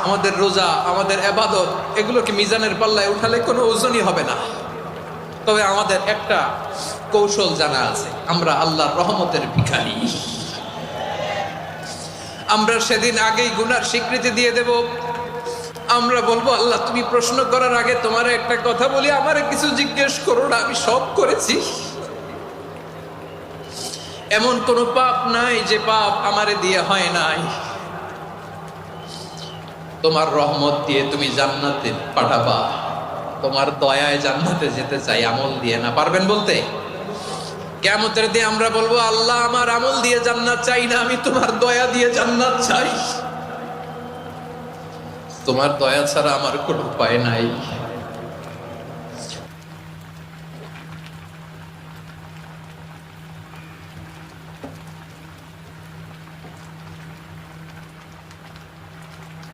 আমাদের রোজা, আমাদের ইবাদত, এগুলোকে মিজানের পাল্লায় উঠালে কোনো ওজনই হবে না। তবে আমাদের একটা কৌশল জানা আছে, আমরা আল্লাহর রহমতের ভিখারি। আমরা সেদিন আগেই গুনার স্বীকৃতি দিয়ে দেব। আমরা বলবো, আল্লাহ তুমি প্রশ্ন করার আগে তোমার একটা কথা বলি, আমারে কিছু জিজ্ঞেস করো না, আমি সব করেছি। এমন কোন পাপ নাই যে পাপ আমারে দিয়ে হয় নাই। তোমার রহমত দিয়ে তুমি জান্নাতে পাঠাবা, তোমার দয়ায় জান্নাতে যেতে চাই, আমল দিয়ে না। পারবেন বলতে? কিয়ামতের দিন আমরা বলবো, আল্লাহ আমার আমল দিয়ে জান্নাত চাই না, আমি তোমার দয়া দিয়ে জান্নাত চাই। তোমার দয়া ছাড়া আমার কোনো উপায় নাই।